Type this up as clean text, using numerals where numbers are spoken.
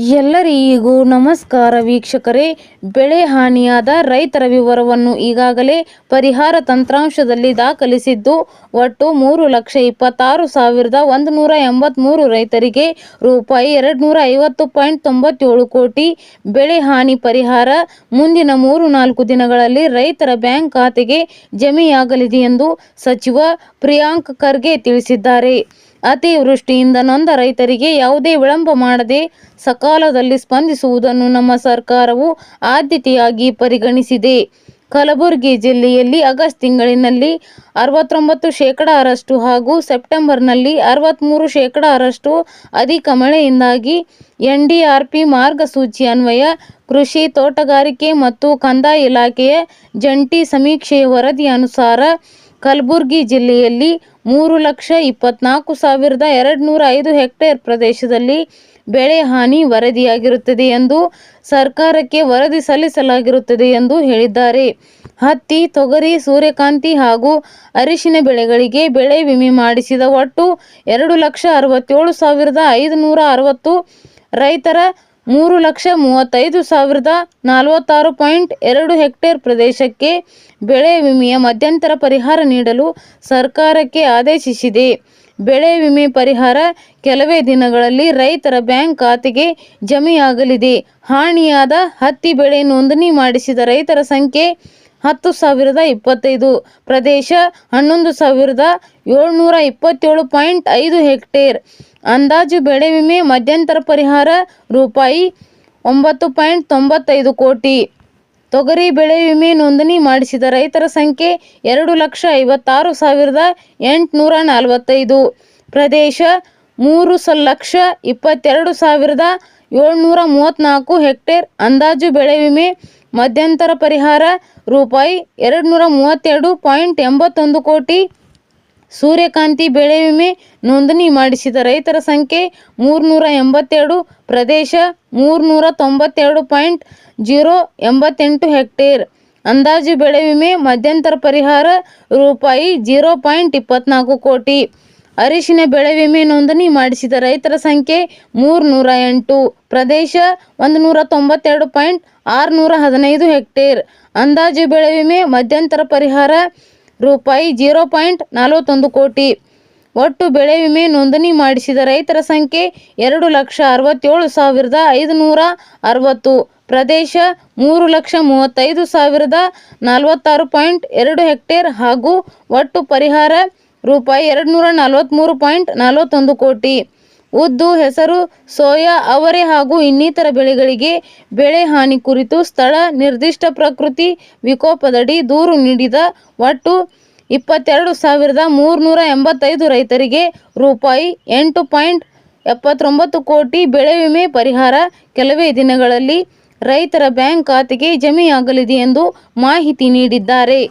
ಎಲ್ಲರಿಗೂ ನಮಸ್ಕಾರ ವೀಕ್ಷಕರೇ. ಬೆಳೆ ಹಾನಿಯಾದ ರೈತರ ವಿವರವನ್ನು ಈಗಾಗಲೇ ಪರಿಹಾರ ತಂತ್ರಾಂಶದಲ್ಲಿ ದಾಖಲಿಸಿದ್ದು, ಒಟ್ಟು 3,26,183 ರೈತರಿಗೆ ರೂಪಾಯಿ 250.97 ಕೋಟಿ ಬೆಳೆ ಹಾನಿ ಪರಿಹಾರ ಮುಂದಿನ 3-4 ದಿನಗಳಲ್ಲಿ ರೈತರ ಬ್ಯಾಂಕ್ ಖಾತೆಗೆ ಜಮೆಯಾಗಲಿದೆ ಎಂದು ಸಚಿವ ಪ್ರಿಯಾಂಕ್ ಖರ್ಗೆ ತಿಳಿಸಿದ್ದಾರೆ. ಅತಿವೃಷ್ಟಿಯಿಂದ ನೊಂದ ರೈತರಿಗೆ ಯಾವುದೇ ವಿಳಂಬ ಮಾಡದೆ ಸಕಾಲದಲ್ಲಿ ಸ್ಪಂದಿಸುವುದನ್ನು ನಮ್ಮ ಸರ್ಕಾರವು ಆದ್ಯತೆಯಾಗಿ ಪರಿಗಣಿಸಿದೆ. ಕಲಬುರಗಿ ಜಿಲ್ಲೆಯಲ್ಲಿ ಆಗಸ್ಟ್ ತಿಂಗಳಿನಲ್ಲಿ 69% ಹಾಗೂ ಸೆಪ್ಟೆಂಬರ್ನಲ್ಲಿ 63% ಅಧಿಕ ಮಳೆಯಿಂದಾಗಿ ಎನ್ಡಿಆರ್ಎಫ್ ಮಾರ್ಗಸೂಚಿ ಅನ್ವಯ ಕೃಷಿ, ತೋಟಗಾರಿಕೆ ಮತ್ತು ಕಂದಾಯ ಇಲಾಖೆಯ ಜಂಟಿ ಸಮೀಕ್ಷೆಯ ವರದಿ ಅನುಸಾರ ಕಲಬುರಗಿ ಜಿಲ್ಲೆಯಲ್ಲಿ 3,24,205 ಹೆಕ್ಟೇರ್ ಪ್ರದೇಶದಲ್ಲಿ ಬೆಳೆ ಹಾನಿ ವರದಿಯಾಗಿರುತ್ತದೆ ಎಂದು ಸರ್ಕಾರಕ್ಕೆ ವರದಿ ಸಲ್ಲಿಸಲಾಗಿರುತ್ತದೆ ಎಂದು ಹೇಳಿದ್ದಾರೆ. ಹತ್ತಿ, ತೊಗರಿ, ಸೂರ್ಯಕಾಂತಿ ಹಾಗೂ ಅರಿಶಿನ ಬೆಳೆಗಳಿಗೆ ಬೆಳೆ ವಿಮೆ ಮಾಡಿಸಿದ ಒಟ್ಟು 2,67,560 ರೈತರ 3,35,046.2 ಹೆಕ್ಟೇರ್ ಪ್ರದೇಶಕ್ಕೆ ಬೆಳೆ ವಿಮೆಯ ಮಧ್ಯಂತರ ಪರಿಹಾರ ನೀಡಲು ಸರ್ಕಾರಕ್ಕೆ ಆದೇಶಿಸಿದೆ. ಬೆಳೆ ವಿಮೆ ಪರಿಹಾರ ಕೆಲವೇ ದಿನಗಳಲ್ಲಿ ರೈತರ ಬ್ಯಾಂಕ್ ಖಾತೆಗೆ ಜಮೆಯಾಗಲಿದೆ. ಹಾನಿಯಾದ ಹತ್ತಿ ಬೆಳೆ ನೋಂದಣಿ ಮಾಡಿಸಿದ ರೈತರ ಸಂಖ್ಯೆ 10,025. ಪ್ರದೇಶ 11,727.5 ಹೆಕ್ಟೇರ್. ಅಂದಾಜು ಬೆಳೆ ವಿಮೆ ಮಧ್ಯಂತರ ಪರಿಹಾರ ರೂಪಾಯಿ 9.95 ಕೋಟಿ. ತೊಗರಿ ಬೆಳೆ ವಿಮೆ ನೋಂದಣಿ ಮಾಡಿಸಿದ ರೈತರ ಸಂಖ್ಯೆ 2,56,845. ಪ್ರದೇಶ 3,22,734 ಹೆಕ್ಟೇರ್. ಅಂದಾಜು ಬೆಳೆ ವಿಮೆ ಮಧ್ಯಂತರ ಪರಿಹಾರ ರೂಪಾಯಿ 232.81 ಕೋಟಿ. ಸೂರ್ಯಕಾಂತಿ ಬೆಳೆ ವಿಮೆ ನೋಂದಣಿ ಮಾಡಿಸಿದ ರೈತರ ಸಂಖ್ಯೆ 382. ಪ್ರದೇಶ 392.088 ಹೆಕ್ಟೇರ್. ಅಂದಾಜು ಬೆಳೆ ವಿಮೆ ಮಧ್ಯಂತರ ಪರಿಹಾರ ರೂಪಾಯಿ 0.24 ಕೋಟಿ. ಅರಿಶಿನ ಬೆಳೆ ವಿಮೆ ನೋಂದಣಿ ಮಾಡಿಸಿದ ರೈತರ ಸಂಖ್ಯೆ 308. ಪ್ರದೇಶ 192.615 ಹೆಕ್ಟೇರ್. ಅಂದಾಜು ಬೆಳೆ ವಿಮೆ ಮಧ್ಯಂತರ ಪರಿಹಾರ ರೂಪಾಯಿ 0.41 ಕೋಟಿ. ಒಟ್ಟು ಬೆಳೆ ವಿಮೆ ನೋಂದಣಿ ಮಾಡಿಸಿದ ರೈತರ ಸಂಖ್ಯೆ 2,67,560. ಪ್ರದೇಶ 3,35,046.2 ಹೆಕ್ಟೇರ್ ಹಾಗೂ ಒಟ್ಟು ಪರಿಹಾರ ರೂಪಾಯಿ 243.41 ಕೋಟಿ. ಉದ್ದು, ಹೆಸರು, ಸೋಯಾ, ಅವರೆ ಹಾಗೂ ಇನ್ನಿತರ ಬೆಳೆಗಳಿಗೆ ಬೆಳೆ ಹಾನಿ ಕುರಿತು ಸ್ಥಳ ನಿರ್ದಿಷ್ಟ ಪ್ರಕೃತಿ ವಿಕೋಪದಡಿ ದೂರು ನೀಡಿದ ಒಟ್ಟು 22,385 ರೈತರಿಗೆ ರೂಪಾಯಿ 8.79 ಕೋಟಿ ಬೆಳೆ ವಿಮೆ ಪರಿಹಾರ ಕೆಲವೇ ದಿನಗಳಲ್ಲಿ ರೈತರ ಬ್ಯಾಂಕ್ ಖಾತೆಗೆ ಜಮೆಯಾಗಲಿದೆ ಎಂದು ಮಾಹಿತಿ ನೀಡಿದ್ದಾರೆ.